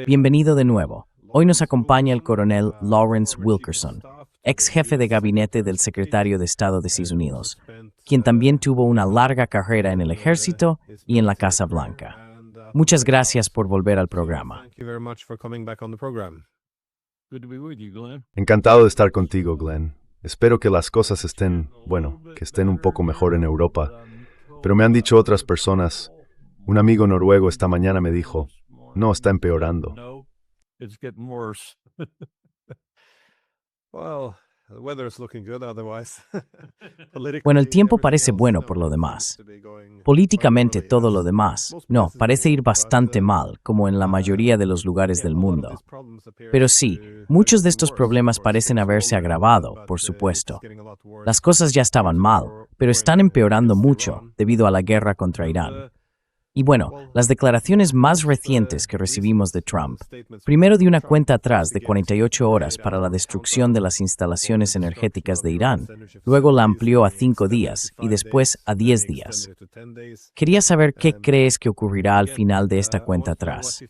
Bienvenido de nuevo. Hoy nos acompaña el coronel Lawrence Wilkerson, ex jefe de gabinete del secretario de Estado de Estados Unidos, quien también tuvo una larga carrera en el ejército y en la Casa Blanca. Muchas gracias por volver al programa. Encantado de estar contigo, Glenn. Espero que las cosas estén un poco mejor en Europa. Pero me han dicho otras personas, un amigo noruego esta mañana me dijo, no, está empeorando. Bueno, el tiempo parece bueno por lo demás. Políticamente todo lo demás, parece ir bastante mal, como en la mayoría de los lugares del mundo. Pero sí, muchos de estos problemas parecen haberse agravado, por supuesto. Las cosas ya estaban mal, pero están empeorando mucho debido a la guerra contra Irán. Y bueno, las declaraciones más recientes que recibimos de Trump, primero de una cuenta atrás de 48 horas para la destrucción de las instalaciones energéticas de Irán, luego la amplió a 5 días y después a 10 días. Quería saber qué crees que ocurrirá al final de esta cuenta atrás.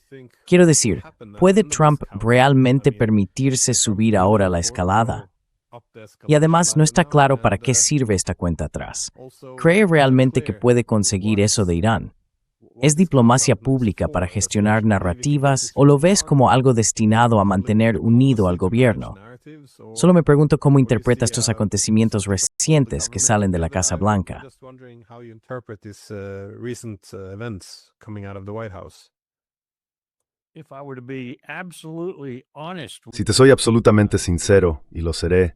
Quiero decir, ¿puede Trump realmente permitirse subir ahora la escalada? Y además no está claro para qué sirve esta cuenta atrás. ¿Cree realmente que puede conseguir eso de Irán? ¿Es diplomacia pública para gestionar narrativas o lo ves como algo destinado a mantener unido al gobierno? Solo me pregunto cómo interpreta estos acontecimientos recientes que salen de la Casa Blanca. Si te soy absolutamente sincero, y lo seré,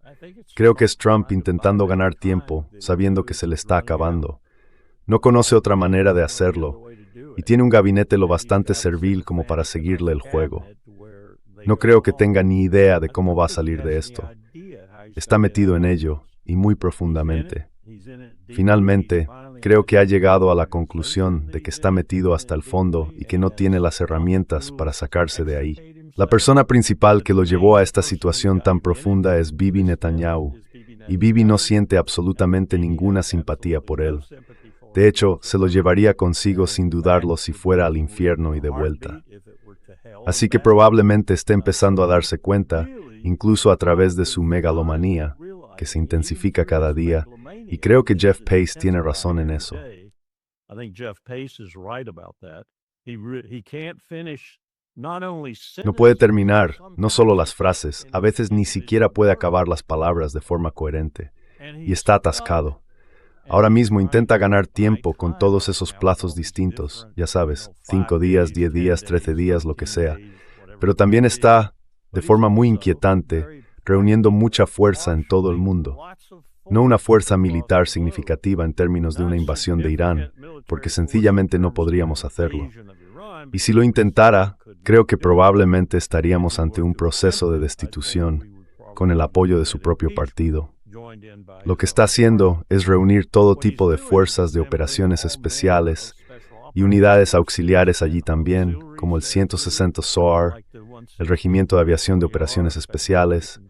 creo que es Trump intentando ganar tiempo, sabiendo que se le está acabando. No conoce otra manera de hacerlo, y tiene un gabinete lo bastante servil como para seguirle el juego. No creo que tenga ni idea de cómo va a salir de esto. Está metido en ello, y muy profundamente. Finalmente, creo que ha llegado a la conclusión de que está metido hasta el fondo y que no tiene las herramientas para sacarse de ahí. La persona principal que lo llevó a esta situación tan profunda es Bibi Netanyahu, y Bibi no siente absolutamente ninguna simpatía por él. De hecho, se lo llevaría consigo sin dudarlo si fuera al infierno y de vuelta. Así que probablemente esté empezando a darse cuenta, incluso a través de su megalomanía, que se intensifica cada día, y creo que Jeff Pace tiene razón en eso. No puede terminar, no solo las frases, a veces ni siquiera puede acabar las palabras de forma coherente, y está atascado. Ahora mismo intenta ganar tiempo con todos esos plazos distintos, ya sabes, 5 días, 10 días, 13 días, lo que sea. Pero también está, de forma muy inquietante, reuniendo mucha fuerza en todo el mundo. No una fuerza militar significativa en términos de una invasión de Irán, porque sencillamente no podríamos hacerlo. Y si lo intentara, creo que probablemente estaríamos ante un proceso de destitución, con el apoyo de su propio partido. Lo que está haciendo es reunir todo tipo de fuerzas de operaciones especiales y unidades auxiliares allí también, como el 160 SOAR, el Regimiento de Aviación de Operaciones Especiales,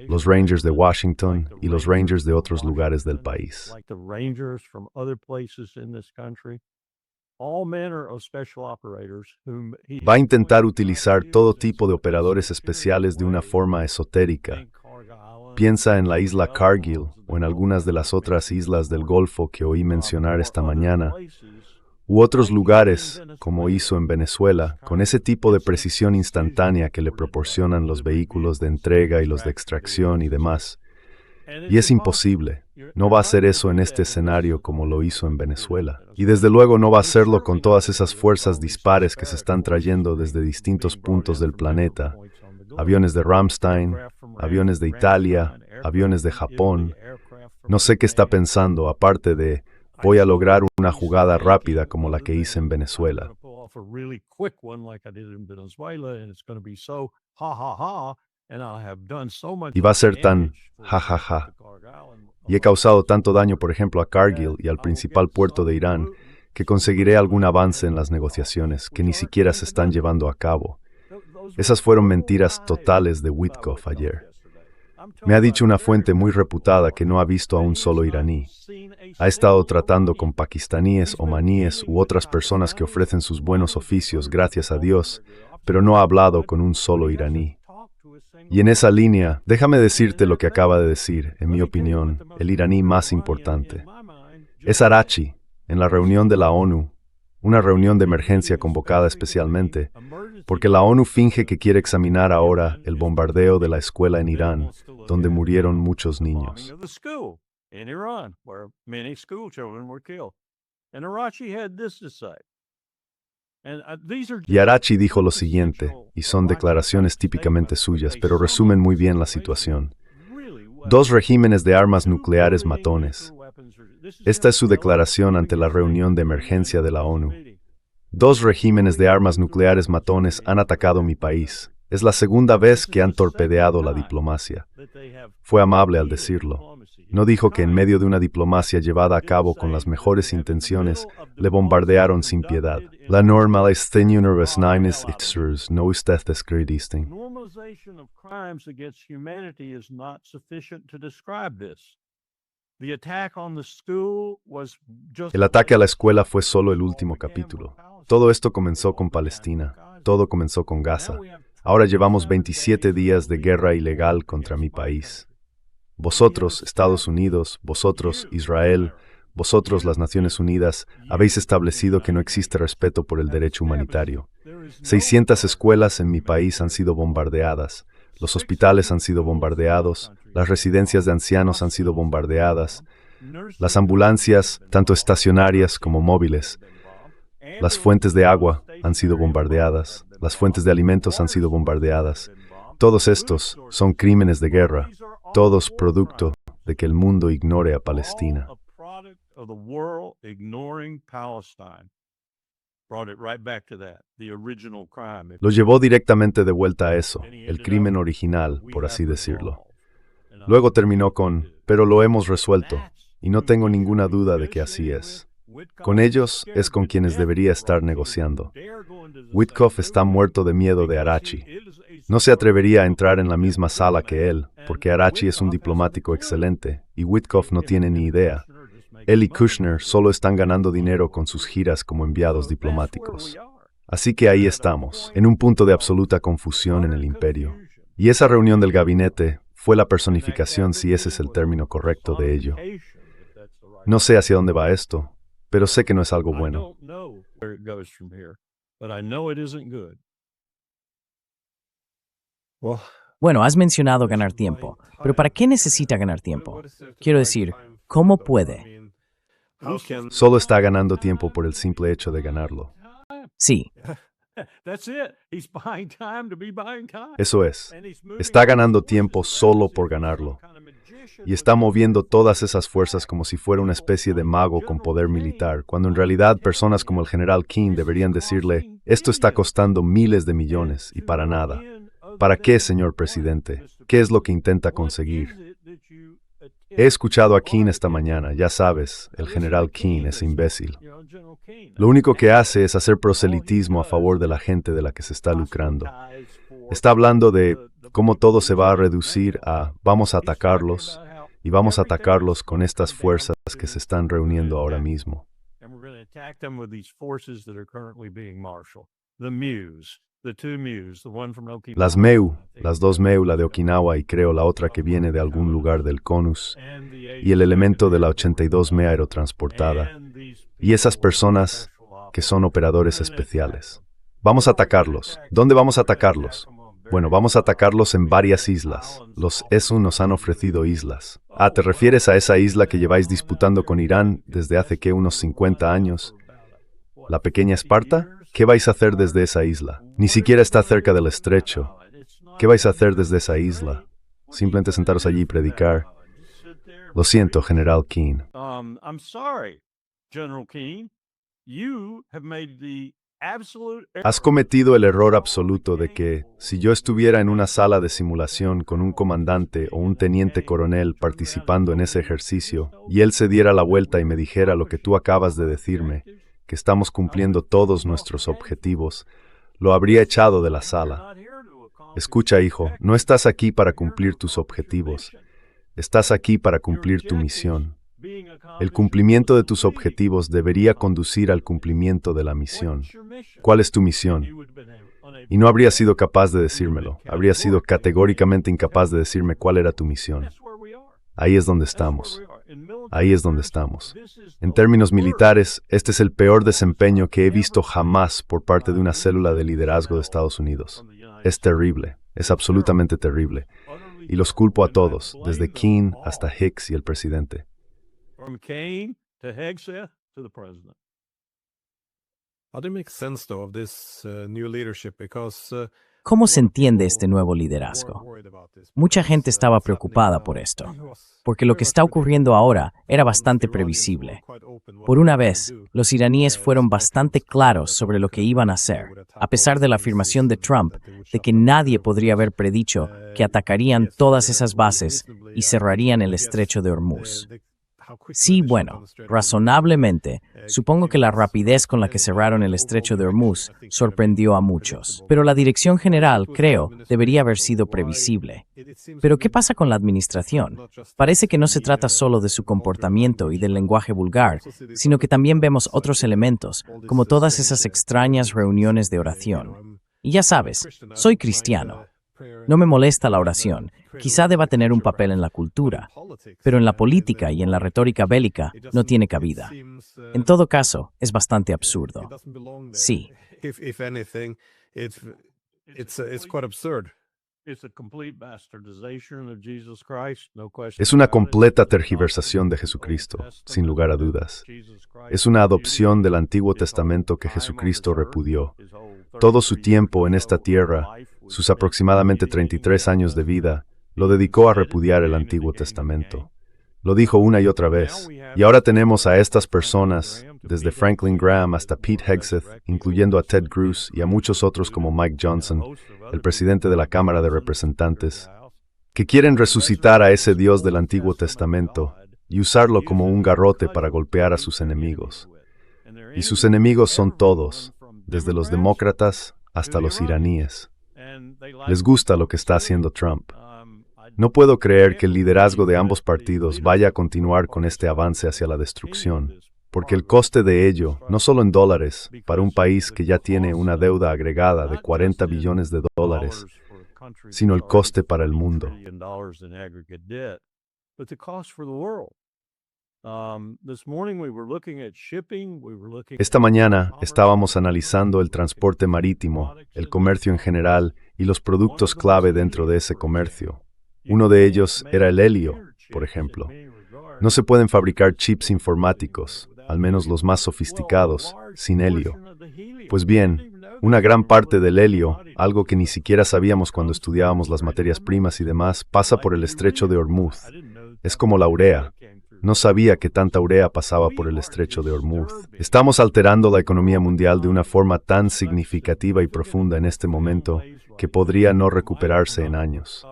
los Rangers de Washington y los Rangers de otros lugares del país. Va a intentar utilizar todo tipo de operadores especiales de una forma esotérica. Piensa en la isla Cargill o en algunas de las otras islas del Golfo que oí mencionar esta mañana, u otros lugares, como hizo en Venezuela, con ese tipo de precisión instantánea que le proporcionan los vehículos de entrega y los de extracción y demás. Y es imposible. No va a hacer eso en este escenario como lo hizo en Venezuela. Y desde luego no va a hacerlo con todas esas fuerzas dispares que se están trayendo desde distintos puntos del planeta. Aviones de Ramstein, aviones de Italia, aviones de Japón. No sé qué está pensando, aparte de, voy a lograr una jugada rápida como la que hice en Venezuela. Y va a ser tan, jajaja. Y he causado tanto daño, por ejemplo, a Cargill y al principal puerto de Irán, que conseguiré algún avance en las negociaciones que ni siquiera se están llevando a cabo. Esas fueron mentiras totales de Witkoff ayer. Me ha dicho una fuente muy reputada que no ha visto a un solo iraní. Ha estado tratando con pakistaníes, omaníes u otras personas que ofrecen sus buenos oficios, gracias a Dios, pero no ha hablado con un solo iraní. Y en esa línea, déjame decirte lo que acaba de decir, en mi opinión, el iraní más importante. Es Arachi, en la reunión de la ONU, una reunión de emergencia convocada especialmente, porque la ONU finge que quiere examinar ahora el bombardeo de la escuela en Irán, donde murieron muchos niños. Y Arachi dijo lo siguiente, y son declaraciones típicamente suyas, pero resumen muy bien la situación. 2 regímenes de armas nucleares matones. Esta es su declaración ante la reunión de emergencia de la ONU. 2 regímenes de armas nucleares matones han atacado mi país. Es la segunda vez que han torpedeado la diplomacia. Fue amable al decirlo. No dijo que en medio de una diplomacia llevada a cabo con las mejores intenciones, le bombardearon sin piedad. La normalisation av snines itsurs no usted descredisting. El ataque a la escuela fue solo el último capítulo. Todo esto comenzó con Palestina. Todo comenzó con Gaza. Ahora llevamos 27 días de guerra ilegal contra mi país. Vosotros, Estados Unidos, vosotros, Israel, vosotros, las Naciones Unidas, habéis establecido que no existe respeto por el derecho humanitario. 600 escuelas en mi país han sido bombardeadas. Los hospitales han sido bombardeados. Las residencias de ancianos han sido bombardeadas. Las ambulancias, tanto estacionarias como móviles. Las fuentes de agua han sido bombardeadas. Las fuentes de alimentos han sido bombardeadas. Todos estos son crímenes de guerra. Todos producto de que el mundo ignore a Palestina. Lo llevó directamente de vuelta a eso, el crimen original, por así decirlo. Luego terminó con, pero lo hemos resuelto, y no tengo ninguna duda de que así es. Con ellos es con quienes debería estar negociando. Witkoff está muerto de miedo de Arachi. No se atrevería a entrar en la misma sala que él, porque Arachi es un diplomático excelente, y Witkoff no tiene ni idea. Él y Kushner solo están ganando dinero con sus giras como enviados diplomáticos. Así que ahí estamos, en un punto de absoluta confusión en el imperio. Y esa reunión del gabinete fue la personificación, si ese es el término correcto, de ello. No sé hacia dónde va esto, pero sé que no es algo bueno. Bueno, has mencionado ganar tiempo, pero ¿para qué necesita ganar tiempo? Quiero decir, ¿cómo puede? Solo está ganando tiempo por el simple hecho de ganarlo. Sí, Eso es. Está ganando tiempo solo por ganarlo. Y está moviendo todas esas fuerzas como si fuera una especie de mago con poder militar, cuando en realidad personas como el general King deberían decirle, esto está costando miles de millones y para nada. ¿Para qué, señor presidente? ¿Qué es lo que intenta conseguir? He escuchado a King esta mañana, ya sabes, el general King es imbécil. Lo único que hace es hacer proselitismo a favor de la gente de la que se está lucrando. Está hablando de cómo todo se va a reducir a vamos a atacarlos, y vamos a atacarlos con estas fuerzas que se están reuniendo ahora mismo. Las MEU, las 2 MEU, la de Okinawa y creo la otra que viene de algún lugar del CONUS, y el elemento de la 82 MEA aerotransportada, y esas personas que son operadores especiales. Vamos a atacarlos. ¿Dónde vamos a atacarlos? Bueno, vamos a atacarlos en varias islas. Los ESU nos han ofrecido islas. ¿Te refieres a esa isla que lleváis disputando con Irán desde hace unos 50 años? ¿La pequeña Esparta? ¿Qué vais a hacer desde esa isla? Ni siquiera está cerca del estrecho. ¿Qué vais a hacer desde esa isla? Simplemente sentaros allí y predicar. Lo siento, General King. Has cometido el error absoluto de que, si yo estuviera en una sala de simulación con un comandante o un teniente coronel participando en ese ejercicio, y él se diera la vuelta y me dijera lo que tú acabas de decirme, que estamos cumpliendo todos nuestros objetivos, lo habría echado de la sala. Escucha, hijo, no estás aquí para cumplir tus objetivos. Estás aquí para cumplir tu misión. El cumplimiento de tus objetivos debería conducir al cumplimiento de la misión. ¿Cuál es tu misión? Y no habría sido capaz de decírmelo. Habría sido categóricamente incapaz de decirme cuál era tu misión. Ahí es donde estamos. Ahí es donde estamos. En términos militares, este es el peor desempeño que he visto jamás por parte de una célula de liderazgo de Estados Unidos. Es terrible, es absolutamente terrible. Y los culpo a todos, desde Keane hasta Hicks y el presidente. From Kane to Hegseth to the president. How do you make sense, though, of this new leadership? Because ¿Cómo se entiende este nuevo liderazgo? Mucha gente estaba preocupada por esto, porque lo que está ocurriendo ahora era bastante previsible. Por una vez, los iraníes fueron bastante claros sobre lo que iban a hacer, a pesar de la afirmación de Trump de que nadie podría haber predicho que atacarían todas esas bases y cerrarían el estrecho de Hormuz. Sí, bueno, razonablemente, supongo que la rapidez con la que cerraron el estrecho de Hormuz sorprendió a muchos. Pero la dirección general, creo, debería haber sido previsible. Pero ¿qué pasa con la administración? Parece que no se trata solo de su comportamiento y del lenguaje vulgar, sino que también vemos otros elementos, como todas esas extrañas reuniones de oración. Y ya sabes, soy cristiano. No me molesta la oración, quizá deba tener un papel en la cultura, pero en la política y en la retórica bélica no tiene cabida. En todo caso, es bastante absurdo. Sí. if anything, it's quite absurd. Es una completa tergiversación de Jesucristo, sin lugar a dudas. Es una adopción del Antiguo Testamento que Jesucristo repudió. Todo su tiempo en esta tierra, sus aproximadamente 33 años de vida, lo dedicó a repudiar el Antiguo Testamento. Lo dijo una y otra vez. Y ahora tenemos a estas personas, desde Franklin Graham hasta Pete Hegseth, incluyendo a Ted Cruz y a muchos otros como Mike Johnson, el presidente de la Cámara de Representantes, que quieren resucitar a ese Dios del Antiguo Testamento y usarlo como un garrote para golpear a sus enemigos. Y sus enemigos son todos, desde los demócratas hasta los iraníes. Les gusta lo que está haciendo Trump. No puedo creer que el liderazgo de ambos partidos vaya a continuar con este avance hacia la destrucción, porque el coste de ello, no solo en dólares, para un país que ya tiene una deuda agregada de 40 billones de dólares, sino el coste para el mundo. Esta mañana estábamos analizando el transporte marítimo, el comercio en general y los productos clave dentro de ese comercio. Uno de ellos era el helio, por ejemplo. No se pueden fabricar chips informáticos, al menos los más sofisticados, sin helio. Pues bien, una gran parte del helio, algo que ni siquiera sabíamos cuando estudiábamos las materias primas y demás, pasa por el estrecho de Hormuz. Es como la urea. No sabía que tanta urea pasaba por el estrecho de Hormuz. Estamos alterando la economía mundial de una forma tan significativa y profunda en este momento que podría no recuperarse en años.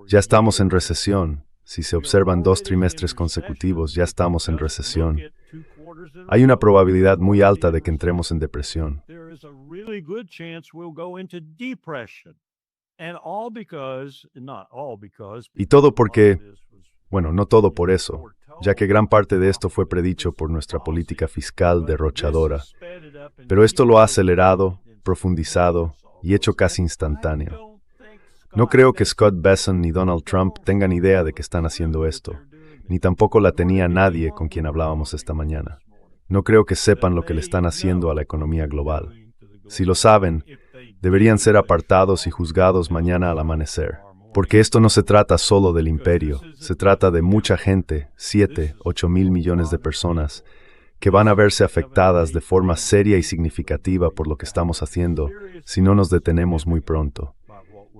Ya estamos en recesión. Si se observan 2 trimestres consecutivos, ya estamos en recesión. Hay una probabilidad muy alta de que entremos en depresión. Y todo porque, bueno, no todo por eso, ya que gran parte de esto fue predicho por nuestra política fiscal derrochadora. Pero esto lo ha acelerado, profundizado y hecho casi instantáneo. No creo que Scott Bessent ni Donald Trump tengan idea de que están haciendo esto, ni tampoco la tenía nadie con quien hablábamos esta mañana. No creo que sepan lo que le están haciendo a la economía global. Si lo saben, deberían ser apartados y juzgados mañana al amanecer. Porque esto no se trata solo del imperio, se trata de mucha gente, 7, 8 mil millones de personas, que van a verse afectadas de forma seria y significativa por lo que estamos haciendo si no nos detenemos muy pronto.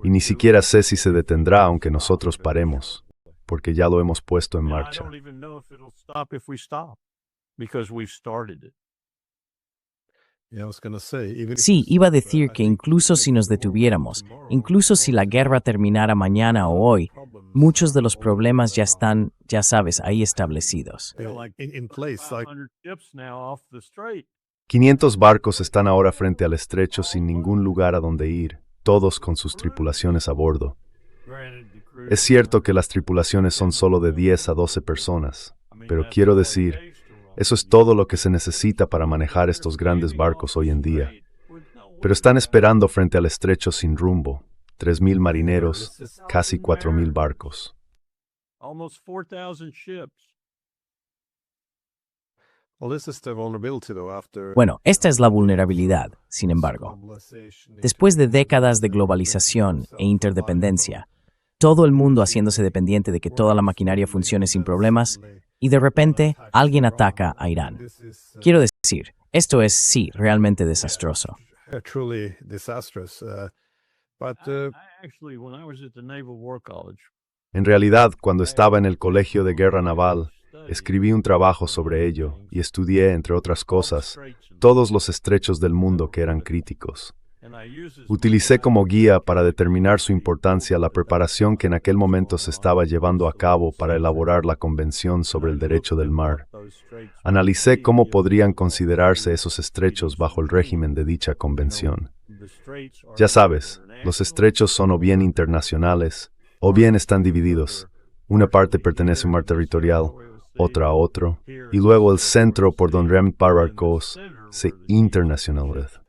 Y ni siquiera sé si se detendrá aunque nosotros paremos, porque ya lo hemos puesto en marcha. Sí, iba a decir que incluso si nos detuviéramos, incluso si la guerra terminara mañana o hoy, muchos de los problemas ya están, ya sabes, ahí establecidos. 500 barcos están ahora frente al estrecho sin ningún lugar a donde ir, todos con sus tripulaciones a bordo. Es cierto que las tripulaciones son solo de 10 a 12 personas, pero quiero decir, eso es todo lo que se necesita para manejar estos grandes barcos hoy en día. Pero están esperando frente al estrecho sin rumbo, 3,000 marineros, casi 4,000 barcos. Almost 4,000 ships. Bueno, esta es la vulnerabilidad, sin embargo. Después de décadas de globalización e interdependencia, todo el mundo haciéndose dependiente de que toda la maquinaria funcione sin problemas, y de repente alguien ataca a Irán. Quiero decir, esto es sí, realmente desastroso. Truly disastrous. Actually, when I was at the Naval War College, En realidad, cuando estaba en el Colegio de Guerra Naval, escribí un trabajo sobre ello y estudié, entre otras cosas, todos los estrechos del mundo que eran críticos. Utilicé como guía para determinar su importancia la preparación que en aquel momento se estaba llevando a cabo para elaborar la Convención sobre el Derecho del Mar. Analicé cómo podrían considerarse esos estrechos bajo el régimen de dicha convención. Ya sabes, los estrechos son o bien internacionales, o bien están divididos. Una parte pertenece a un mar territorial, otra a otro, y luego el centro por donde realmente barcos se internacionaliza.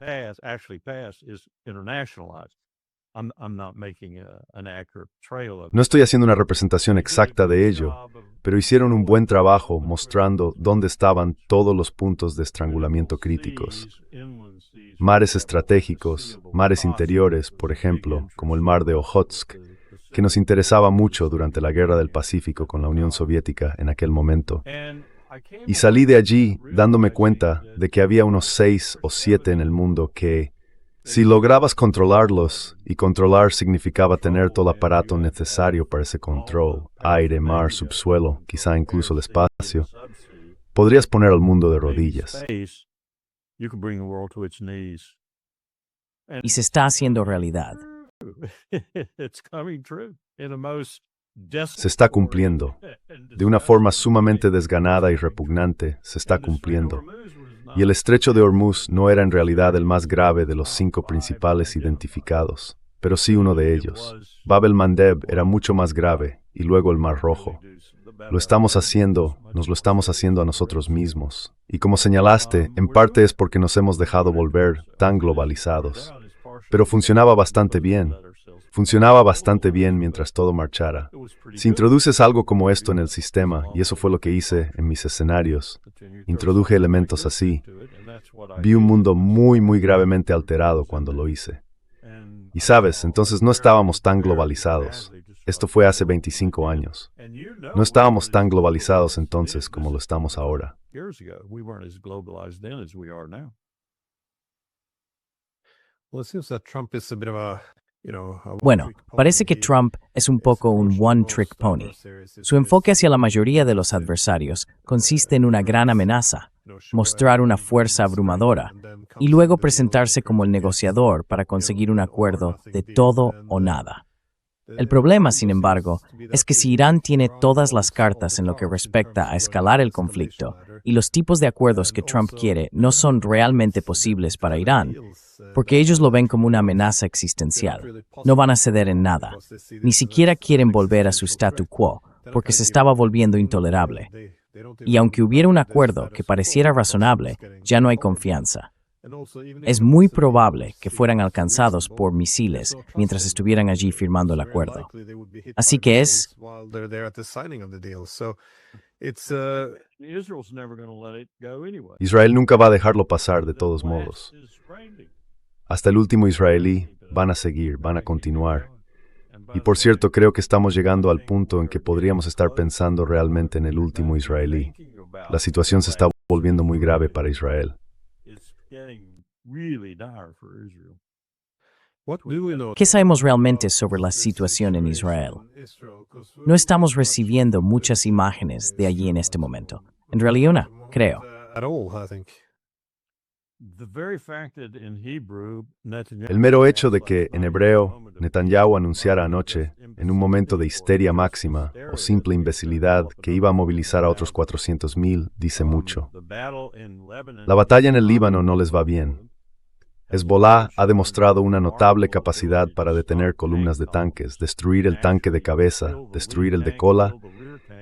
No estoy haciendo una representación exacta de ello, pero hicieron un buen trabajo mostrando dónde estaban todos los puntos de estrangulamiento críticos. Mares estratégicos, mares interiores, por ejemplo, como el mar de Ojotsk, que nos interesaba mucho durante la Guerra del Pacífico con la Unión Soviética en aquel momento. Y salí de allí dándome cuenta de que había unos 6 o 7 en el mundo que, si lograbas controlarlos, y controlar significaba tener todo el aparato necesario para ese control, aire, mar, subsuelo, quizá incluso el espacio, podrías poner al mundo de rodillas. Y se está haciendo realidad. Se está cumpliendo. De una forma sumamente desganada y repugnante, se está cumpliendo. Y el estrecho de Hormuz no era en realidad el más grave de los 5 principales identificados, pero sí uno de ellos. Bab el-Mandeb era mucho más grave, y luego el Mar Rojo. Lo estamos haciendo, nos lo estamos haciendo a nosotros mismos. Y como señalaste, en parte es porque nos hemos dejado volver tan globalizados. Pero funcionaba bastante bien. Funcionaba bastante bien mientras todo marchara. Si introduces algo como esto en el sistema, y eso fue lo que hice en mis escenarios, introduje elementos así, vi un mundo muy, muy gravemente alterado cuando lo hice. Y sabes, entonces no estábamos tan globalizados. Esto fue hace 25 años. No estábamos tan globalizados entonces como lo estamos ahora. Bueno, parece que Trump es un poco un one-trick pony. Su enfoque hacia la mayoría de los adversarios consiste en una gran amenaza, mostrar una fuerza abrumadora, y luego presentarse como el negociador para conseguir un acuerdo de todo o nada. El problema, sin embargo, es que si Irán tiene todas las cartas en lo que respecta a escalar el conflicto, y los tipos de acuerdos que Trump quiere no son realmente posibles para Irán, porque ellos lo ven como una amenaza existencial, no van a ceder en nada, ni siquiera quieren volver a su statu quo, porque se estaba volviendo intolerable. Y aunque hubiera un acuerdo que pareciera razonable, ya no hay confianza. Es muy probable que fueran alcanzados por misiles mientras estuvieran allí firmando el acuerdo. Así que es... Israel nunca va a dejarlo pasar de todos modos. Hasta el último israelí van a seguir, van a continuar. Y por cierto, creo que estamos llegando al punto en que podríamos estar pensando realmente en el último israelí. La situación se está volviendo muy grave para Israel. ¿Qué sabemos realmente sobre la situación en Israel? No estamos recibiendo muchas imágenes de allí en este momento. En realidad, no, creo. El mero hecho de que, en hebreo, Netanyahu anunciara anoche, en un momento de histeria máxima o simple imbecilidad, que iba a movilizar a otros 400,000, dice mucho. La batalla en el Líbano no les va bien. Hezbollah ha demostrado una notable capacidad para detener columnas de tanques, destruir el tanque de cabeza, destruir el de cola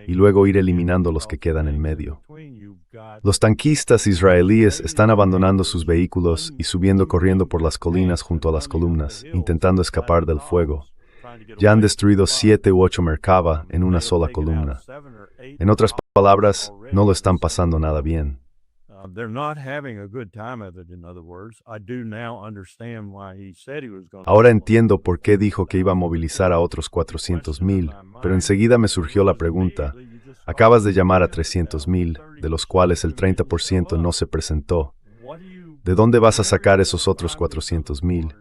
y luego ir eliminando los que quedan en medio. Los tanquistas israelíes están abandonando sus vehículos y subiendo corriendo por las colinas junto a las columnas, intentando escapar del fuego. Ya han destruido 7 u 8 Merkava en una sola columna. En otras palabras, no lo están pasando nada bien. Ahora entiendo por qué dijo que iba a movilizar a otros 400,000, pero enseguida me surgió la pregunta, acabas de llamar a 300,000, de los cuales el 30% no se presentó. ¿De dónde vas a sacar esos otros 400,000?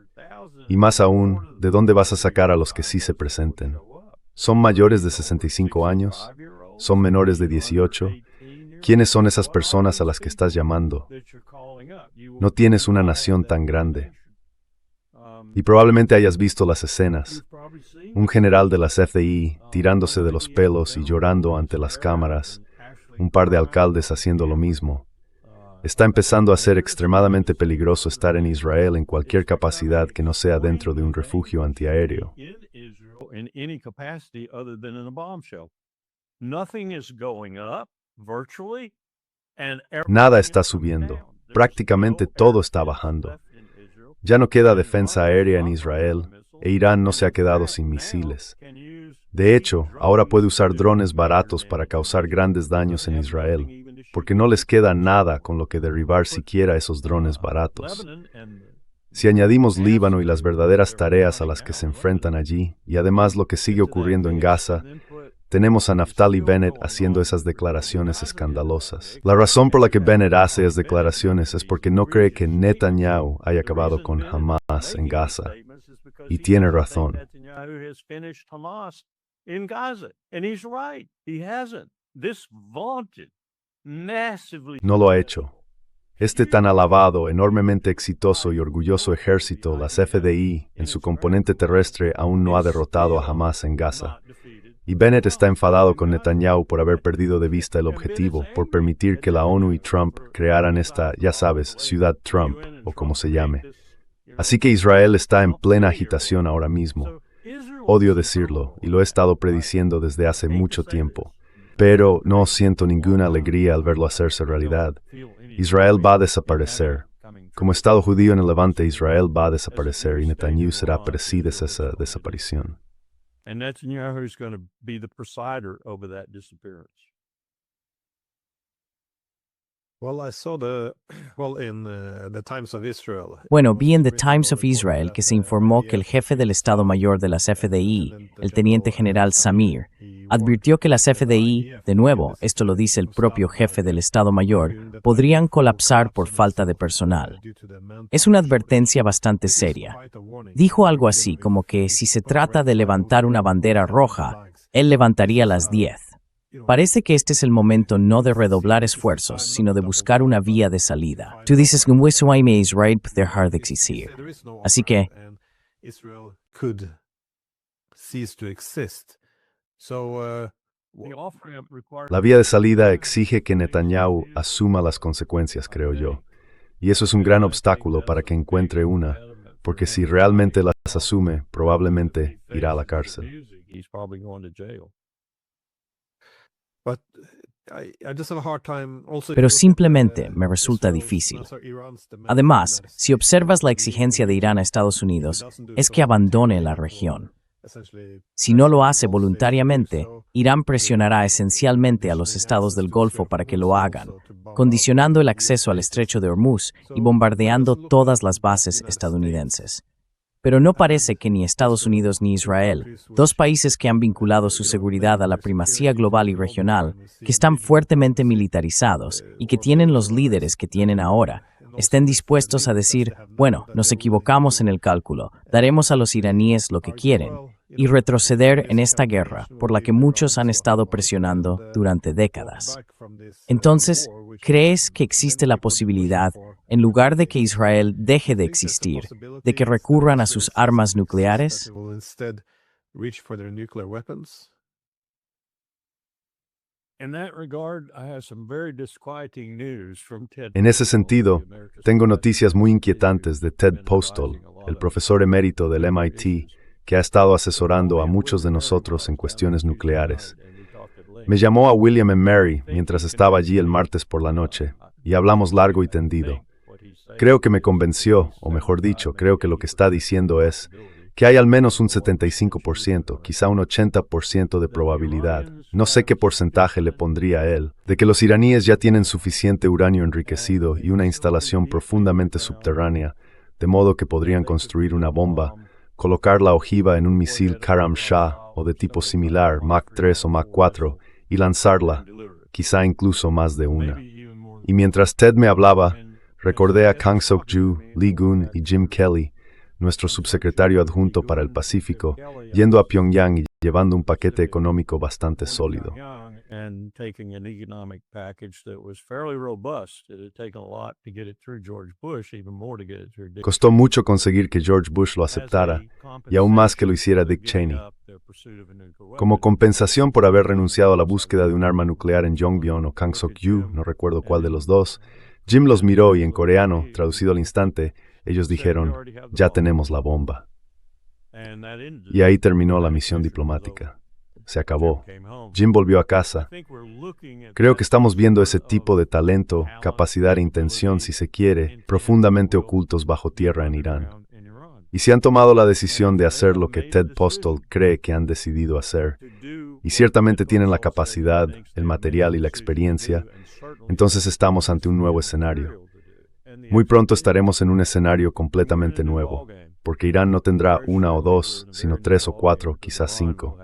Y más aún, ¿de dónde vas a sacar a los que sí se presenten? ¿Son mayores de 65 años? ¿Son menores de 18? ¿Quiénes son esas personas a las que estás llamando? No tienes una nación tan grande. Y probablemente hayas visto las escenas. Un general de las FDI tirándose de los pelos y llorando ante las cámaras. Un par de alcaldes haciendo lo mismo. Está empezando a ser extremadamente peligroso estar en Israel en cualquier capacidad que no sea dentro de un refugio antiaéreo. Nada está subiendo. Prácticamente todo está bajando. Ya no queda defensa aérea en Israel e Irán no se ha quedado sin misiles. De hecho, ahora puede usar drones baratos para causar grandes daños en Israel, porque no les queda nada con lo que derribar siquiera esos drones baratos. Si añadimos Líbano y las verdaderas tareas a las que se enfrentan allí, y además lo que sigue ocurriendo en Gaza, tenemos a Naftali Bennett haciendo esas declaraciones escandalosas. La razón por la que Bennett hace esas declaraciones es porque no cree que Netanyahu haya acabado con Hamas en Gaza. Y tiene razón. No lo ha hecho. Este tan alabado, enormemente exitoso y orgulloso ejército, las FDI, en su componente terrestre, aún no ha derrotado a Hamas en Gaza. Y Bennett está enfadado con Netanyahu por haber perdido de vista el objetivo, por permitir que la ONU y Trump crearan esta, ya sabes, ciudad Trump, o como se llame. Así que Israel está en plena agitación ahora mismo. Odio decirlo, y lo he estado prediciendo desde hace mucho tiempo. Pero no siento ninguna alegría al verlo hacerse realidad. Israel va a desaparecer. Como Estado judío en el Levante, Israel va a desaparecer y Netanyahu será preside esa desaparición. And Netanyahu is going to be the presider over that disappearance. Bueno, vi en The Times of Israel que se informó que el jefe del Estado Mayor de las FDI, el teniente general Samir, advirtió que las FDI, de nuevo, esto lo dice el propio jefe del Estado Mayor, podrían colapsar por falta de personal. Es una advertencia bastante seria. Dijo algo así como que si se trata de levantar una bandera roja, él levantaría las 10. Parece que este es el momento no de redoblar esfuerzos, sino de buscar una vía de salida. Tú dices que Israel dejar de existir. Así que la vía de salida exige que Netanyahu asuma las consecuencias, creo yo. Y eso es un gran obstáculo para que encuentre una, porque si realmente las asume, probablemente irá a la cárcel. Pero simplemente me resulta difícil. Además, si observas la exigencia de Irán a Estados Unidos, es que abandone la región. Si no lo hace voluntariamente, Irán presionará esencialmente a los estados del Golfo para que lo hagan, condicionando el acceso al estrecho de Hormuz y bombardeando todas las bases estadounidenses. Pero no parece que ni Estados Unidos ni Israel, dos países que han vinculado su seguridad a la primacía global y regional, que están fuertemente militarizados y que tienen los líderes que tienen ahora, estén dispuestos a decir, bueno, nos equivocamos en el cálculo, daremos a los iraníes lo que quieren, y retroceder en esta guerra por la que muchos han estado presionando durante décadas. Entonces, ¿crees que existe la posibilidad, en lugar de que Israel deje de existir, de que recurran a sus armas nucleares? In that regard, I have some very disquieting news from Ted En ese Postal, sentido, the America's tengo President. noticias muy inquietantes de Ted Postal, el profesor emérito del MIT, que ha estado asesorando a muchos de nosotros en cuestiones nucleares. Me llamó a William and Mary mientras estaba allí el martes por la noche, y hablamos largo y tendido. Creo que me convenció, o mejor dicho, creo que lo que está diciendo es que hay al menos un 75%, quizá un 80% de probabilidad, no sé qué porcentaje le pondría a él, de que los iraníes ya tienen suficiente uranio enriquecido y una instalación profundamente subterránea, de modo que podrían construir una bomba, colocar la ojiva en un misil Karam-Shah o de tipo similar, Mach 3 o Mach 4, y lanzarla, quizá incluso más de una. Y mientras Ted me hablaba, recordé a Kang Sok-ju, Lee Gun y Jim Kelly, nuestro subsecretario adjunto para el Pacífico, yendo a Pyongyang y llevando un paquete económico bastante sólido. And taking an economic package that was fairly robust. It had taken a lot to get it through George Bush, even more to get it through Dick Costó Cheney. mucho conseguir que George Bush lo aceptara, y aún más que lo hiciera Dick Cheney. Como compensación por haber renunciado a la búsqueda de un arma nuclear en Yongbyon o Kang Sok-yu, no recuerdo cuál de los dos, Jim los miró y en coreano, traducido al instante, ellos dijeron, ya tenemos la bomba. Y ahí terminó la misión diplomática. Se acabó. Jim volvió a casa. Creo que estamos viendo ese tipo de talento, capacidad e intención, si se quiere, profundamente ocultos bajo tierra en Irán. Y si han tomado la decisión de hacer lo que Ted Postal cree que han decidido hacer, y ciertamente tienen la capacidad, el material y la experiencia, entonces estamos ante un nuevo escenario. Muy pronto estaremos en un escenario completamente nuevo, porque Irán no tendrá una o dos, sino 3 o 4, quizás 5.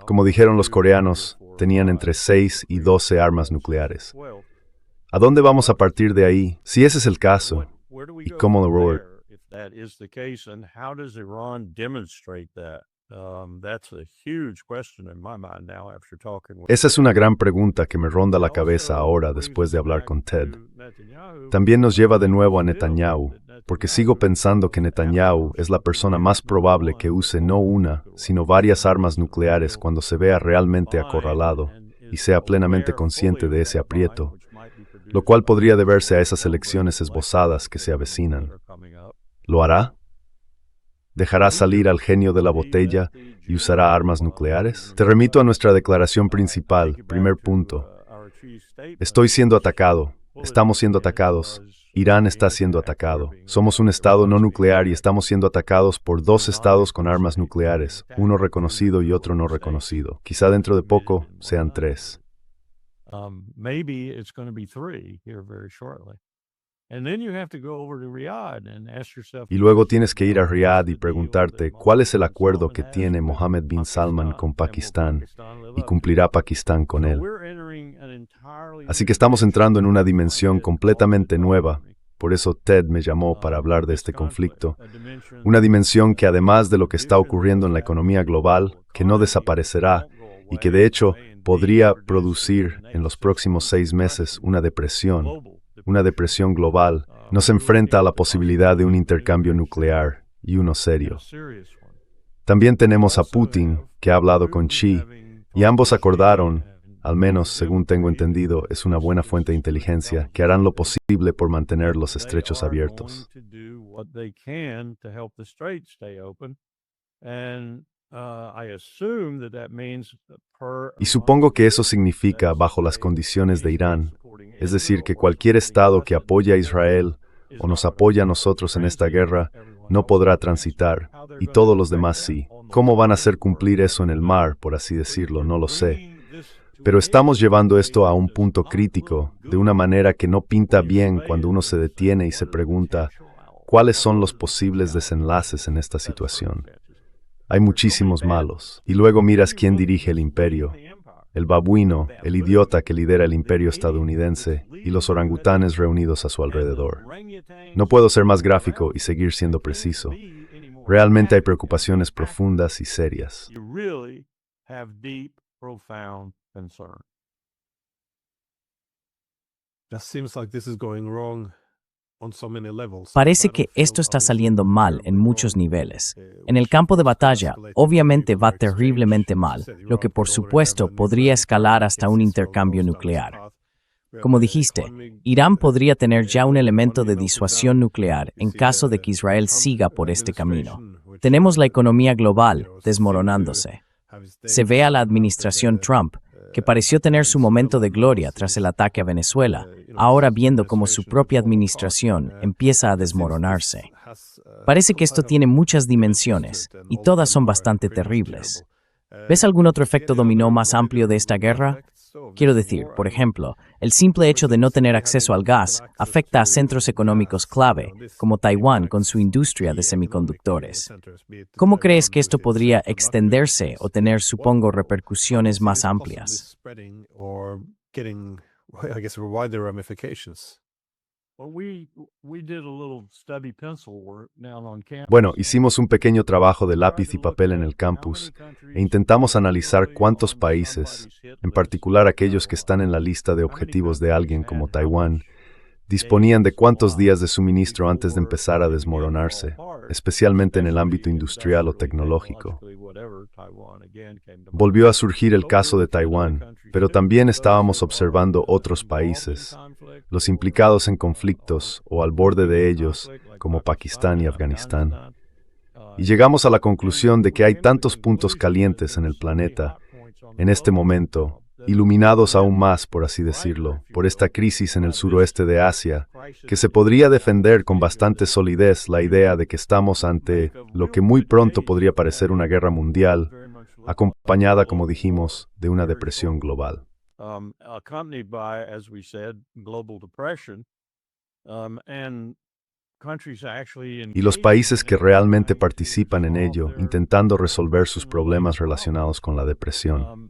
Como dijeron los coreanos, tenían entre 6 y 12 armas nucleares. ¿A dónde vamos a partir de ahí, si ese es el caso? ¿Y cómo lo If that is the case, and how does Iran demonstrate that? That's a huge question in my mind now after talking with Esa es una gran pregunta que me ronda la cabeza ahora después de hablar con Ted. También nos lleva de nuevo a Netanyahu, porque sigo pensando que Netanyahu es la persona más probable que use no una, sino varias armas nucleares cuando se vea realmente acorralado y sea plenamente consciente de ese aprieto, lo cual podría deberse a esas elecciones esbozadas que se avecinan. ¿Lo hará? ¿Dejará salir al genio de la botella y usará armas nucleares? Te remito a nuestra declaración principal, primer punto. Estoy siendo atacado. Estamos siendo atacados. Irán está siendo atacado. Somos un estado no nuclear y estamos siendo atacados por 2 estados con armas nucleares, uno reconocido y otro no reconocido. Quizá dentro de poco sean 3. Maybe it's going to be 3 here very shortly. And then you have to go over to Riyadh and ask yourself. Y luego tienes que ir a Riyadh y preguntarte cuál es el acuerdo que tiene Mohammed bin Salman con Pakistán y cumplirá Pakistán con él. Así que estamos entrando en una dimensión completamente nueva. Por eso Ted me llamó para hablar de este conflicto. Una dimensión que además de lo que está ocurriendo en la economía global, que no desaparecerá y que de hecho podría producir en los próximos 6 meses una depresión global, nos enfrenta a la posibilidad de un intercambio nuclear y uno serio. También tenemos a Putin, que ha hablado con Xi, y ambos acordaron, al menos según tengo entendido, es una buena fuente de inteligencia, que harán lo posible por mantener los estrechos abiertos. Y supongo que eso significa bajo las condiciones de Irán, es decir, que cualquier estado que apoye a Israel o nos apoya a nosotros en esta guerra no podrá transitar, y todos los demás sí. ¿Cómo van a hacer cumplir eso en el mar, por así decirlo? No lo sé. Pero estamos llevando esto a un punto crítico, de una manera que no pinta bien cuando uno se detiene y se pregunta, ¿cuáles son los posibles desenlaces en esta situación? Hay muchísimos malos. Y luego miras quién dirige el imperio. El babuino, el idiota que lidera el imperio estadounidense, y los orangutanes reunidos a su alrededor. No puedo ser más gráfico y seguir siendo preciso. Realmente hay preocupaciones profundas y serias. That seems like this is going wrong Parece que esto está saliendo mal en muchos niveles. En el campo de batalla, obviamente va terriblemente mal, lo que por supuesto podría escalar hasta un intercambio nuclear. Como dijiste, Irán podría tener ya un elemento de disuasión nuclear en caso de que Israel siga por este camino. Tenemos la economía global desmoronándose. Se ve a la administración Trump, que pareció tener su momento de gloria tras el ataque a Venezuela, ahora viendo cómo su propia administración empieza a desmoronarse. Parece que esto tiene muchas dimensiones, y todas son bastante terribles. ¿Ves algún otro efecto dominó más amplio de esta guerra? Quiero decir, por ejemplo, el simple hecho de no tener acceso al gas afecta a centros económicos clave, como Taiwán con su industria de semiconductores. ¿Cómo crees que esto podría extenderse o tener, supongo, repercusiones más amplias? Bueno, hicimos un pequeño trabajo de lápiz y papel en el campus e intentamos analizar cuántos países, en particular aquellos que están en la lista de objetivos de alguien como Taiwán, disponían de cuántos días de suministro antes de empezar a desmoronarse, especialmente en el ámbito industrial o tecnológico. Volvió a surgir el caso de Taiwán, pero también estábamos observando otros países, los implicados en conflictos o al borde de ellos, como Pakistán y Afganistán. Y llegamos a la conclusión de que hay tantos puntos calientes en el planeta, en este momento, iluminados aún más, por así decirlo, por esta crisis en el suroeste de Asia, que se podría defender con bastante solidez la idea de que estamos ante lo que muy pronto podría parecer una guerra mundial, acompañada, como dijimos, de una depresión global. Y los países que realmente participan en ello, intentando resolver sus problemas relacionados con la depresión.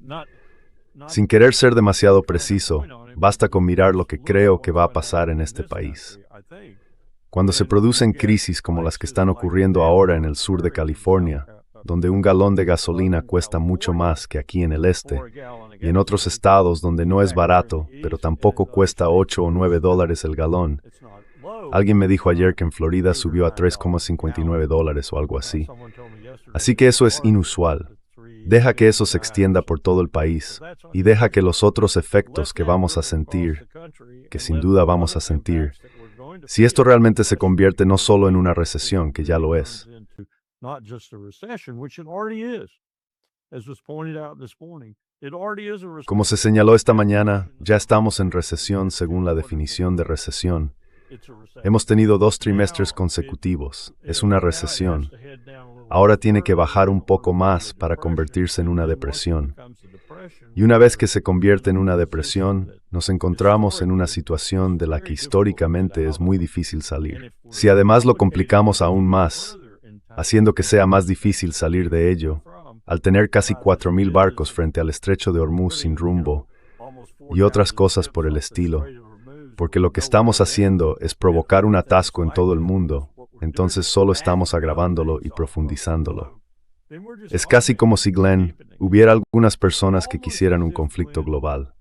Sin querer ser demasiado preciso, basta con mirar lo que creo que va a pasar en este país. Cuando se producen crisis como las que están ocurriendo ahora en el sur de California, donde un galón de gasolina cuesta mucho más que aquí en el este, y en otros estados donde no es barato, pero tampoco cuesta $8 o $9 el galón. Alguien me dijo ayer que en Florida subió a $3,59 o algo así. Así que eso es inusual. Deja que eso se extienda por todo el país y deja que los otros efectos que vamos a sentir, que sin duda vamos a sentir, si esto realmente se convierte no solo en una recesión, que ya lo es. Como se señaló esta mañana, ya estamos en recesión según la definición de recesión. Hemos tenido 2 trimestres consecutivos. Es una recesión. Ahora tiene que bajar un poco más para convertirse en una depresión. Y una vez que se convierte en una depresión, nos encontramos en una situación de la que históricamente es muy difícil salir. Si además lo complicamos aún más, haciendo que sea más difícil salir de ello, al tener casi 4,000 barcos frente al estrecho de Hormuz sin rumbo, y otras cosas por el estilo, porque lo que estamos haciendo es provocar un atasco en todo el mundo, entonces solo estamos agravándolo y profundizándolo. Es casi como si, Glenn, hubiera algunas personas que quisieran un conflicto global.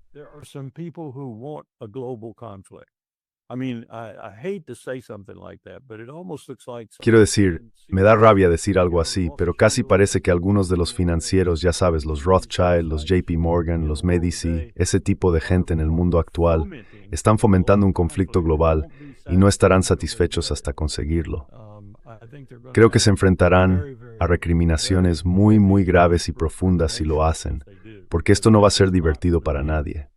Quiero decir, me da rabia decir algo así, pero casi parece que algunos de los financieros, ya sabes, los Rothschild, los JP Morgan, los Medici, ese tipo de gente en el mundo actual, están fomentando un conflicto global y no estarán satisfechos hasta conseguirlo. Creo que se enfrentarán a recriminaciones muy, muy graves y profundas si lo hacen, porque esto no va a ser divertido para nadie.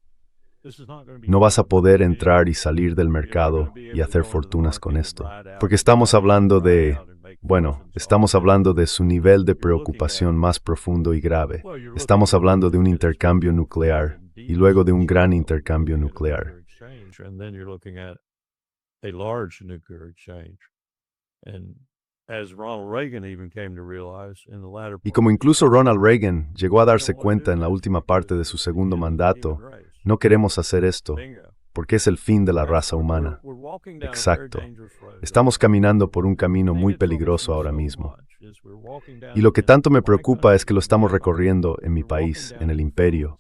No vas a poder entrar y salir del mercado y hacer fortunas con esto, porque estamos hablando de su nivel de preocupación más profundo y grave. Estamos hablando de un intercambio nuclear y luego de un gran intercambio nuclear. Y como incluso Ronald Reagan llegó a darse cuenta en la última parte de su segundo mandato, no queremos hacer esto, porque es el fin de la raza humana. Exacto. Estamos caminando por un camino muy peligroso ahora mismo. Y lo que tanto me preocupa es que lo estamos recorriendo en mi país, en el imperio.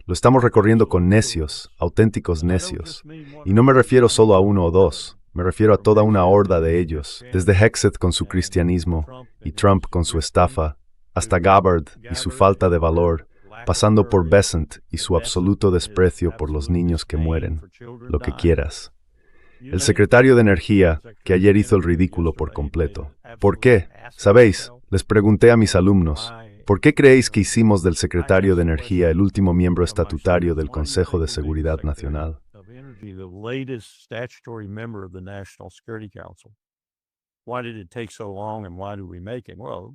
Lo estamos recorriendo con necios, auténticos necios. Y no me refiero solo a 1 o 2. Me refiero a toda una horda de ellos, desde Hegseth con su cristianismo y Trump con su estafa, hasta Gabbard y su falta de valor, pasando por Bessent y su absoluto desprecio por los niños que mueren, lo que quieras. El secretario de Energía, que ayer hizo el ridículo por completo. ¿Por qué? ¿Sabéis? Les pregunté a mis alumnos, ¿por qué creéis que hicimos del secretario de Energía el último miembro estatutario del Consejo de Seguridad Nacional?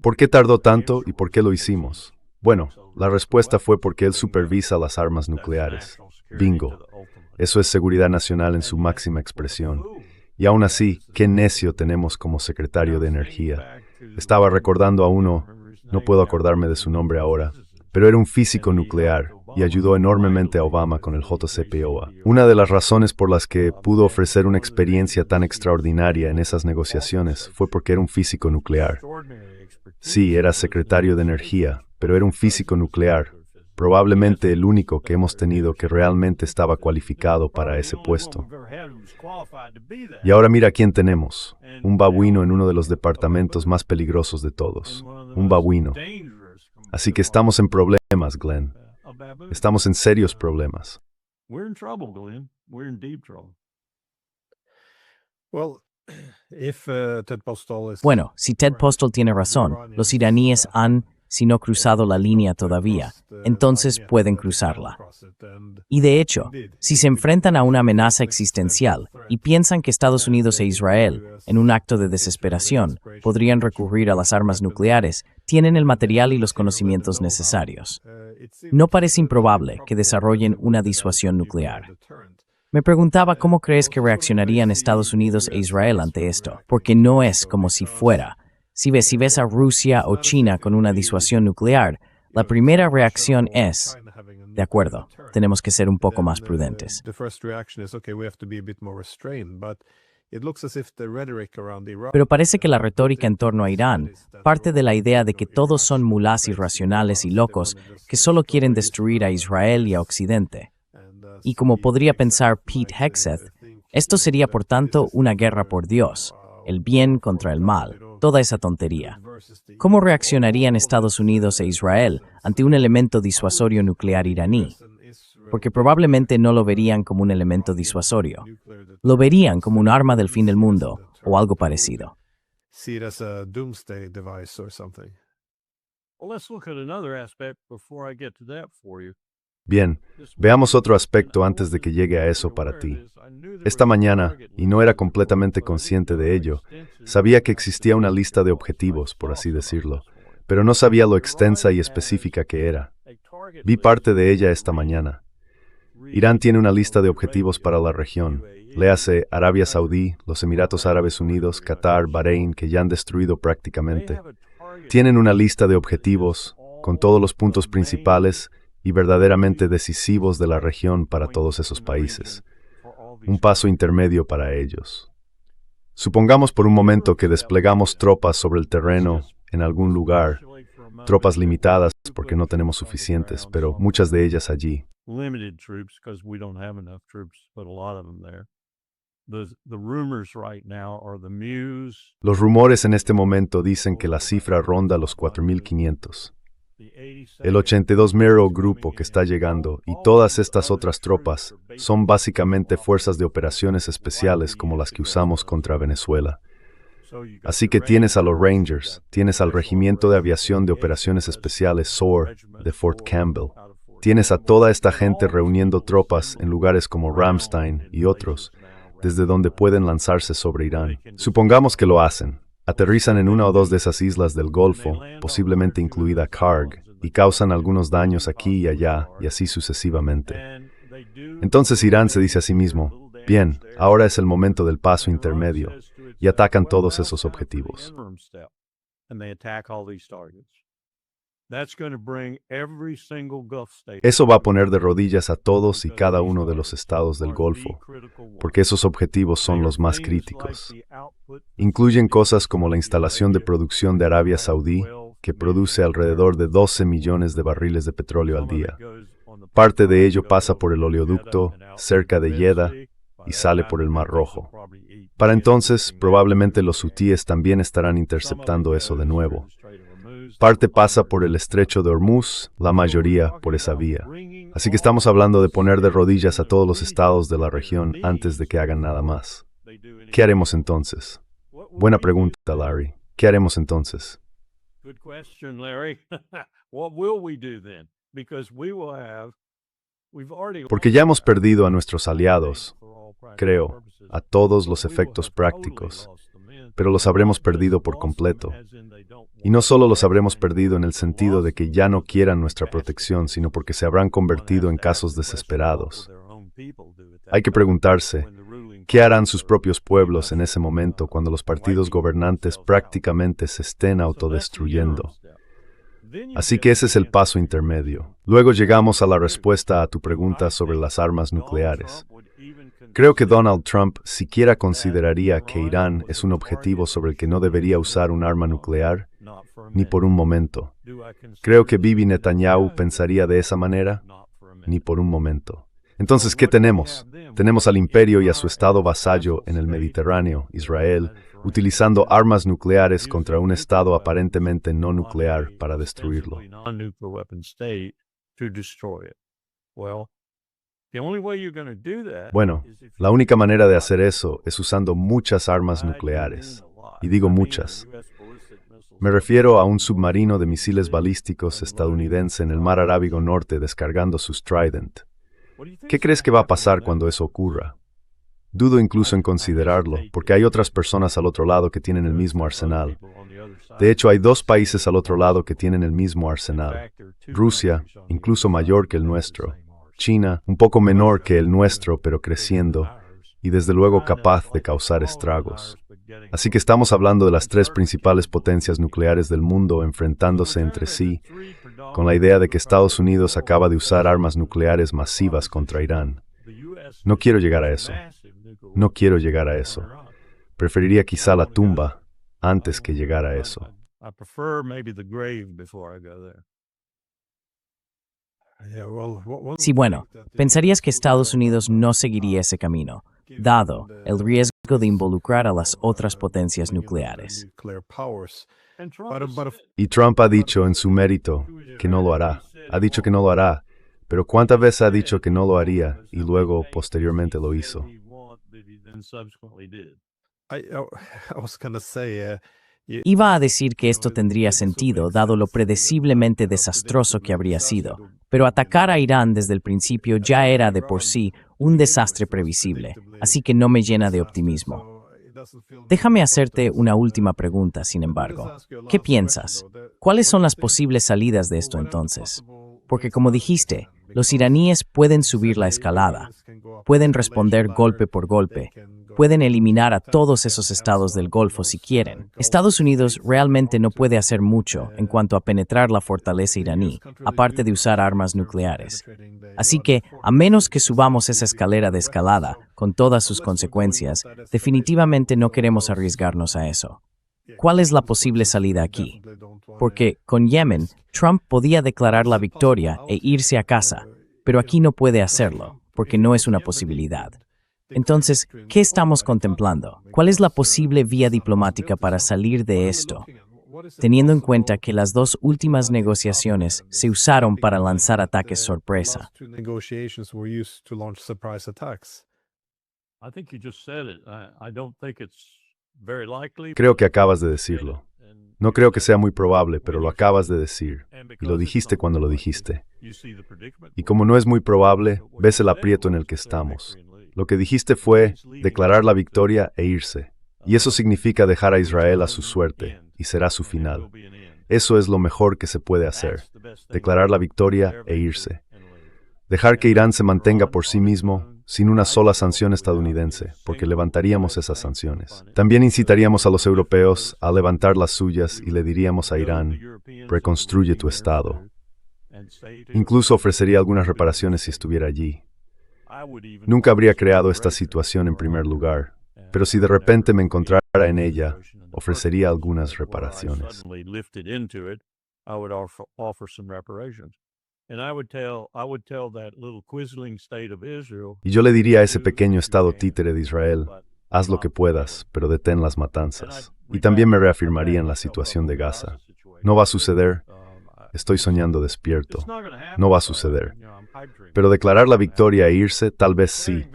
¿Por qué tardó tanto y por qué lo hicimos? Bueno, la respuesta fue porque él supervisa las armas nucleares. Bingo. Eso es seguridad nacional en su máxima expresión. Y aún así, qué necio tenemos como secretario de Energía. Estaba recordando a uno, no puedo acordarme de su nombre ahora, pero era un físico nuclear y ayudó enormemente a Obama con el JCPOA. Una de las razones por las que pudo ofrecer una experiencia tan extraordinaria en esas negociaciones fue porque era un físico nuclear. Sí, era secretario de Energía, pero era un físico nuclear. Probablemente el único que hemos tenido que realmente estaba cualificado para ese puesto. Y ahora mira quién tenemos. Un babuino en uno de los departamentos más peligrosos de todos. Un babuino. Así que estamos en problemas, Glenn. Estamos en serios problemas. Bueno, si Ted Postel tiene razón, los iraníes han, si no cruzado la línea todavía, entonces pueden cruzarla. Y de hecho, si se enfrentan a una amenaza existencial y piensan que Estados Unidos e Israel, en un acto de desesperación, podrían recurrir a las armas nucleares, tienen el material y los conocimientos necesarios. No parece improbable que desarrollen una disuasión nuclear. Me preguntaba cómo crees que reaccionarían Estados Unidos e Israel ante esto, porque no es como si fuera. Si ves a Rusia o China con una disuasión nuclear, la primera reacción es, de acuerdo, tenemos que ser un poco más prudentes. Pero parece que la retórica en torno a Irán parte de la idea de que todos son mulás irracionales y locos que solo quieren destruir a Israel y a Occidente. Y como podría pensar Pete Hegseth, esto sería por tanto una guerra por Dios, el bien contra el mal, toda esa tontería. ¿Cómo reaccionarían Estados Unidos e Israel ante un elemento disuasorio nuclear iraní? Porque probablemente no lo verían como un elemento disuasorio. Lo verían como un arma del fin del mundo o algo parecido. Bien, veamos otro aspecto antes de que llegue a eso para ti. Esta mañana, y no era completamente consciente de ello, sabía que existía una lista de objetivos, por así decirlo, pero no sabía lo extensa y específica que era. Vi parte de ella esta mañana. Irán tiene una lista de objetivos para la región. Léase Arabia Saudí, los Emiratos Árabes Unidos, Qatar, Bahrein, que ya han destruido prácticamente. Tienen una lista de objetivos con todos los puntos principales y verdaderamente decisivos de la región para todos esos países. Un paso intermedio para ellos. Supongamos por un momento que desplegamos tropas sobre el terreno en algún lugar, tropas limitadas porque no tenemos suficientes, pero muchas de ellas allí. Los rumores en este momento dicen que la cifra ronda los 4.500. El 82 Mero grupo que está llegando y todas estas otras tropas son básicamente fuerzas de operaciones especiales como las que usamos contra Venezuela. Así que tienes a los Rangers, tienes al Regimiento de Aviación de Operaciones Especiales SOAR de Fort Campbell. Tienes a toda esta gente reuniendo tropas en lugares como Ramstein y otros, desde donde pueden lanzarse sobre Irán. Supongamos que lo hacen. Aterrizan en una o dos de esas islas del Golfo, posiblemente incluida Karg, y causan algunos daños aquí y allá, y así sucesivamente. Entonces Irán se dice a sí mismo, bien, ahora es el momento del paso intermedio, y atacan todos esos objetivos. Eso va a poner de rodillas a todos y cada uno de los estados del Golfo, porque esos objetivos son los más críticos. Incluyen cosas como la instalación de producción de Arabia Saudí, que produce alrededor de 12 millones de barriles de petróleo al día. Parte de ello pasa por el oleoducto cerca de Jeddah, y sale por el Mar Rojo. Para entonces, probablemente los hutíes también estarán interceptando eso de nuevo. Parte pasa por el estrecho de Hormuz, la mayoría por esa vía. Así que estamos hablando de poner de rodillas a todos los estados de la región antes de que hagan nada más. ¿Qué haremos entonces? Buena pregunta, Larry. ¿Qué haremos entonces? Good question, Larry. What will we do then? Because we've already Porque ya hemos perdido a nuestros aliados, creo, a todos los efectos prácticos, pero los habremos perdido por completo. Y no solo los habremos perdido en el sentido de que ya no quieran nuestra protección, sino porque se habrán convertido en casos desesperados. Hay que preguntarse, ¿qué harán sus propios pueblos en ese momento cuando los partidos gobernantes prácticamente se estén autodestruyendo? Así que ese es el paso intermedio. Luego llegamos a la respuesta a tu pregunta sobre las armas nucleares. Creo que Donald Trump siquiera consideraría que Irán es un objetivo sobre el que no debería usar un arma nuclear, ni por un momento. ¿Creo que Bibi Netanyahu pensaría de esa manera? Ni por un momento. Entonces, ¿qué tenemos? Tenemos al imperio y a su estado vasallo en el Mediterráneo, Israel, utilizando armas nucleares contra un estado aparentemente no nuclear para destruirlo. Bueno, la única manera de hacer eso es usando muchas armas nucleares. Y digo muchas. Me refiero a un submarino de misiles balísticos estadounidense en el Mar Arábigo Norte descargando sus Trident. ¿Qué crees que va a pasar cuando eso ocurra? Dudo incluso en considerarlo, porque hay otras personas al otro lado que tienen el mismo arsenal. De hecho, hay 2 países al otro lado que tienen el mismo arsenal. Rusia, incluso mayor que el nuestro. China, un poco menor que el nuestro, pero creciendo, y desde luego capaz de causar estragos. Así que estamos hablando de las 3 principales potencias nucleares del mundo enfrentándose entre sí, con la idea de que Estados Unidos acaba de usar armas nucleares masivas contra Irán. No quiero llegar a eso. No quiero llegar a eso. Preferiría quizá la tumba antes que llegar a eso. Sí, bueno, pensarías que Estados Unidos no seguiría ese camino, dado el riesgo de involucrar a las otras potencias nucleares. Y Trump ha dicho en su mérito que no lo hará. Ha dicho que no lo hará, pero ¿cuántas veces ha dicho que no lo haría y luego posteriormente lo hizo? Iba a decir que esto tendría sentido, dado lo predeciblemente desastroso que habría sido, pero atacar a Irán desde el principio ya era de por sí un desastre previsible, así que no me llena de optimismo. Déjame hacerte una última pregunta, sin embargo. ¿Qué piensas? ¿Cuáles son las posibles salidas de esto entonces? Porque como dijiste, los iraníes pueden subir la escalada, pueden responder golpe por golpe, pueden eliminar a todos esos estados del Golfo si quieren. Estados Unidos realmente no puede hacer mucho en cuanto a penetrar la fortaleza iraní, aparte de usar armas nucleares. Así que, a menos que subamos esa escalera de escalada, con todas sus consecuencias, definitivamente no queremos arriesgarnos a eso. ¿Cuál es la posible salida aquí? Porque, con Yemen, Trump podía declarar la victoria e irse a casa, pero aquí no puede hacerlo, porque no es una posibilidad. Entonces, ¿qué estamos contemplando? ¿Cuál es la posible vía diplomática para salir de esto? Teniendo en cuenta que las 2 últimas negociaciones se usaron para lanzar ataques sorpresa. Creo que acabas de decirlo. No creo que sea muy probable, pero lo acabas de decir, y lo dijiste cuando lo dijiste. Y como no es muy probable, ves el aprieto en el que estamos. Lo que dijiste fue declarar la victoria e irse. Y eso significa dejar a Israel a su suerte, y será su final. Eso es lo mejor que se puede hacer, declarar la victoria e irse. Dejar que Irán se mantenga por sí mismo, sin una sola sanción estadounidense, porque levantaríamos esas sanciones. También incitaríamos a los europeos a levantar las suyas y le diríamos a Irán, reconstruye tu estado. Incluso ofrecería algunas reparaciones si estuviera allí. Nunca habría creado esta situación en primer lugar, pero si de repente me encontrara en ella, ofrecería algunas reparaciones. And I would tell that little quisling state of Israel, Y yo le diría a ese pequeño estado títere de Israel, haz lo que puedas, pero detén las matanzas. Y también me reafirmaría en la situación de Gaza. No va a suceder. Estoy soñando despierto. No va a suceder. Pero declarar la victoria e irse, tal vez sí.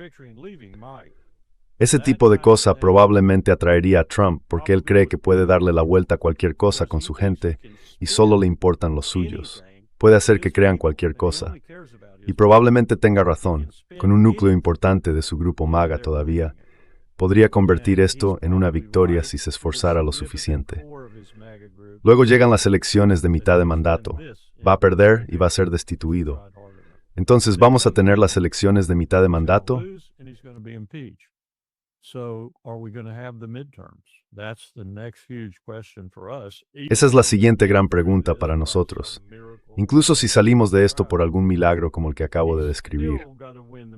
Ese tipo de cosa probablemente atraería a Trump porque él cree que puede darle la vuelta a cualquier cosa con su gente y solo le importan los suyos. Puede hacer que crean cualquier cosa. Y probablemente tenga razón. Con un núcleo importante de su grupo MAGA todavía, podría convertir esto en una victoria si se esforzara lo suficiente. Luego llegan las elecciones de mitad de mandato. Va a perder y va a ser destituido. Entonces, ¿vamos a tener las elecciones de mitad de mandato? Esa es la siguiente gran pregunta para nosotros. Incluso si salimos de esto por algún milagro como el que acabo de describir.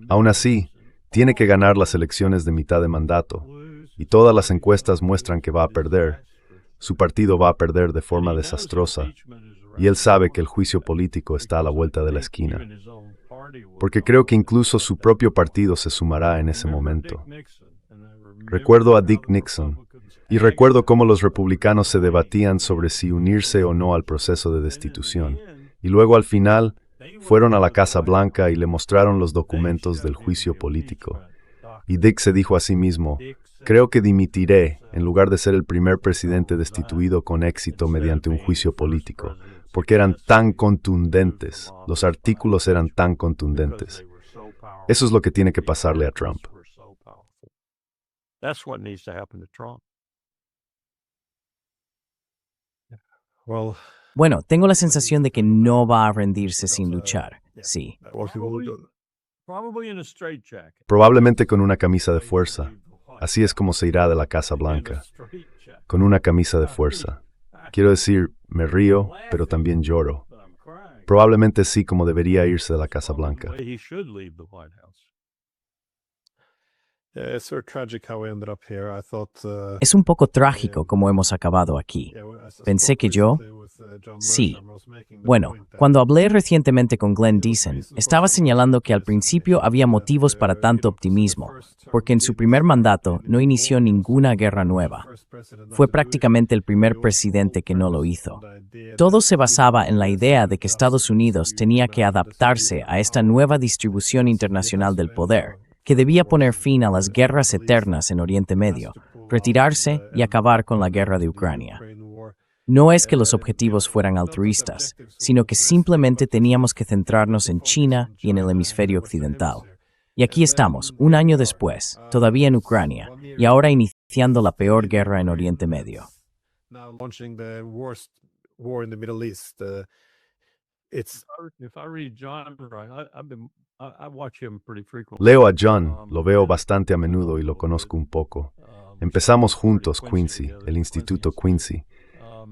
Aún así, tiene que ganar las elecciones de mitad de mandato, y todas las encuestas muestran que va a perder. Su partido va a perder de forma desastrosa, y él sabe que el juicio político está a la vuelta de la esquina. Porque creo que incluso su propio partido se sumará en ese momento. Recuerdo a Dick Nixon, y recuerdo cómo los republicanos se debatían sobre si unirse o no al proceso de destitución, y luego al final fueron a la Casa Blanca y le mostraron los documentos del juicio político. Y Dick se dijo a sí mismo, creo que dimitiré en lugar de ser el primer presidente destituido con éxito mediante un juicio político, porque eran tan contundentes, los artículos eran tan contundentes. Eso es lo que tiene que pasarle a Trump. Bueno, tengo la sensación de que no va a rendirse sin luchar. Sí. Probablemente con una camisa de fuerza. Así es como se irá de la Casa Blanca. Con una camisa de fuerza. Quiero decir, me río, pero también lloro. Probablemente sí como debería irse de la Casa Blanca. Es un poco trágico como hemos acabado aquí. Pensé que yo... Sí. Bueno, cuando hablé recientemente con Glenn Deason, estaba señalando que al principio había motivos para tanto optimismo, porque en su primer mandato no inició ninguna guerra nueva. Fue prácticamente el primer presidente que no lo hizo. Todo se basaba en la idea de que Estados Unidos tenía que adaptarse a esta nueva distribución internacional del poder, que debía poner fin a las guerras eternas en Oriente Medio, retirarse y acabar con la guerra de Ucrania. No es que los objetivos fueran altruistas, sino que simplemente teníamos que centrarnos en China y en el hemisferio occidental. Y aquí estamos, un año después, todavía en Ucrania, y ahora iniciando la peor guerra en Oriente Medio. Leo a John, lo veo bastante a menudo y lo conozco un poco. Empezamos juntos Quincy, el Instituto Quincy.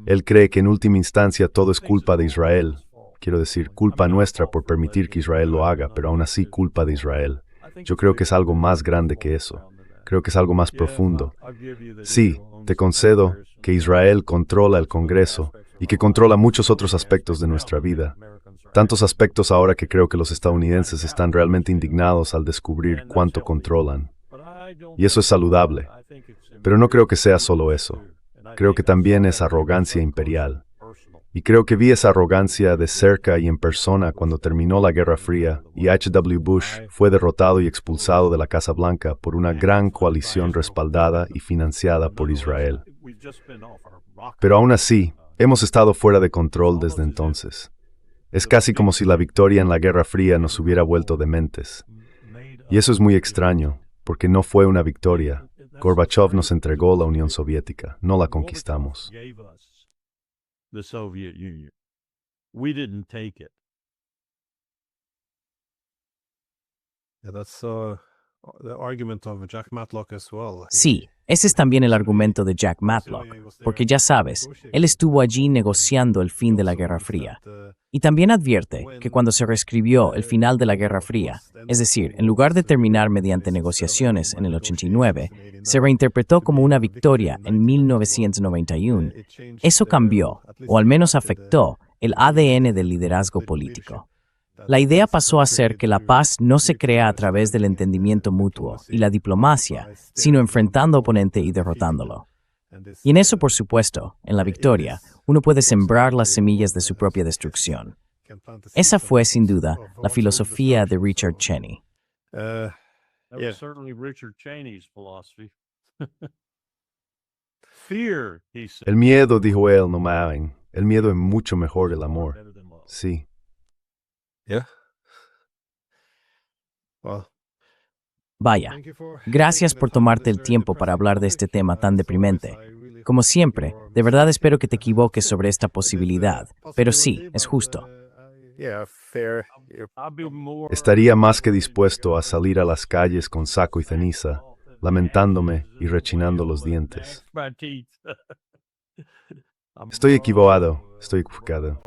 Él cree que en última instancia todo es culpa de Israel. Quiero decir, culpa nuestra por permitir que Israel lo haga, pero aún así culpa de Israel. Yo creo que es algo más grande que eso. Creo que es algo más profundo. Sí, te concedo que Israel controla el Congreso y que controla muchos otros aspectos de nuestra vida. Tantos aspectos ahora que creo que los estadounidenses están realmente indignados al descubrir cuánto controlan. Y eso es saludable. Pero no creo que sea solo eso. Creo que también es arrogancia imperial. Y creo que vi esa arrogancia de cerca y en persona cuando terminó la Guerra Fría y H.W. Bush fue derrotado y expulsado de la Casa Blanca por una gran coalición respaldada y financiada por Israel. Pero aún así, hemos estado fuera de control desde entonces. Es casi como si la victoria en la Guerra Fría nos hubiera vuelto dementes. Y eso es muy extraño, porque no fue una victoria. Gorbachev nos entregó la Unión Soviética, no la conquistamos. Sí, ese es también el argumento de Jack Matlock, porque ya sabes, él estuvo allí negociando el fin de la Guerra Fría. Y también advierte que cuando se reescribió el final de la Guerra Fría, es decir, en lugar de terminar mediante negociaciones en el 89, se reinterpretó como una victoria en 1991. Eso cambió, o al menos afectó, el ADN del liderazgo político. La idea pasó a ser que la paz no se crea a través del entendimiento mutuo y la diplomacia, sino enfrentando oponente y derrotándolo. Y en eso, por supuesto, en la victoria, uno puede sembrar las semillas de su propia destrucción. Esa fue, sin duda, la filosofía de Richard Cheney. That Yeah. was certainly Richard Cheney's philosophy. Fear, he said. El miedo, dijo él, no me hagan. El miedo es mucho mejor el amor. Better than love. Sí. Yeah. Well, Vaya, thank you for gracias taking the por time on tomarte this el very tiempo para depressing hablar de este topic. tema tan As deprimente. always, I really Como hope siempre, your de verdad message espero que te is equivoques sobre esta it is a posibilidad, pero sí, possibility, es but, justo. Yeah, fair. I'll be more Estaría más que dispuesto a salir a las calles con saco y ceniza, lamentándome y rechinando los dientes. my teeth. Estoy equivocado, estoy equivocado.